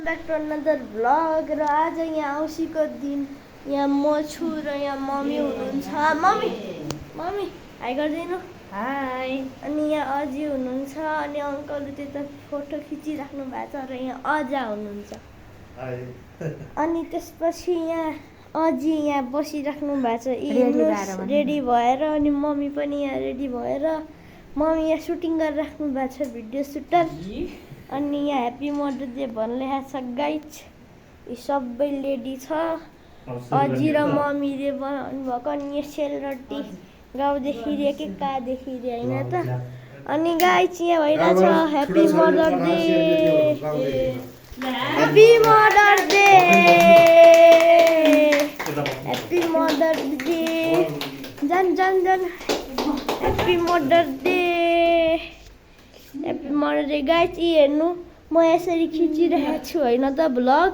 Back to another vlog र आज यहाँ औँसीको दिन यहाँ म छु र यहाँ मम्मी हुनुहुन्छ। मम्मी हाई गरिदिनु। हाई। अनि यहाँ अजी हुनुहुन्छ अनि अङ्कलले त्यता फोटो खिचिराख्नु भएको छ र यहाँ अजा हुनुहुन्छ। अनि त्यसपछि यहाँ अजी यहाँ बसिराख्नु भएको छ रेडी भएर अनि मम्मी पनि यहाँ रेडी भएर मम्मी यहाँ सुटिङ गरिराख्नु भएको छ भिडियो सुटर। अनि यहाँ ह्याप्पी मदर्स डे भन्लेको छ गाइज। यी सबै लेडी छ अजी र मम्मीले बनाउनु भएको। अनि यो सेलरोटी गाउँदेखि रे के कहाँदेखि रे होइन त। अनि गाइज यहाँ भइरहेछ happy mother's day happy mother's day happy mother's day जान happy mother's day happy mother's day guys. यी हेर्नु म यसरी खिचिरहेको छु होइन त भ्लग।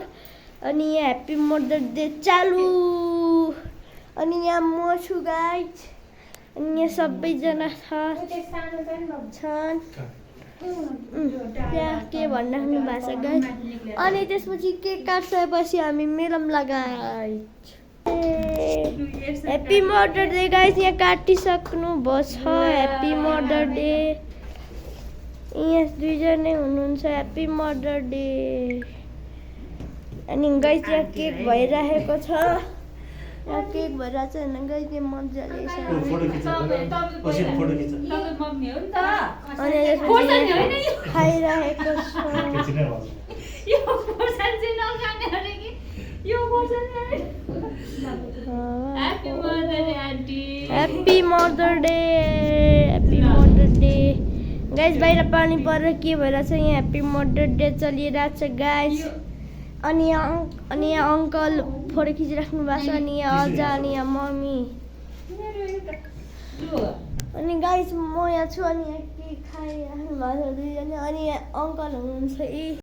अनि यहाँ ह्याप्पी मदर्स डे चालु। अनि यहाँ म छु गाइज। अनि यहाँ सबैजना छन् त्यहाँ के भनिराख्नु भएको छ गाइज। अनि त्यसपछि केक काटिसकेपछि हामी मिलाउँला guys. Happy mother's day guys. यहाँ काटिसक्नु भयो छ ह्याप्पी मदर्स डे। यहाँ दुईजनै हुनुहुन्छ ह्याप्पी मदर्स डे। अनि गाइज यहाँ केक भइरहेको छ। यहाँ केक भइरहेको छ होइन गाइज यहाँ मजाले अनि खाइरहेको छ। Happy mother's day happy mother's day guys. बाहिर पानी परेर के भइरहेछ यहाँ ह्याप्पी मदर्स डे चलिरहेको छ गाइज। अनि यहाँ अङ्कल फोटो खिचिराख्नु भएको छ। अनि यहाँ अजा अनि यहाँ मम्मी अनि गाइज म यहाँ छु। अनि यहाँ के खाइराख्नु भएको छ दुईजना। अनि यहाँ अङ्कल हुनुहुन्छ यी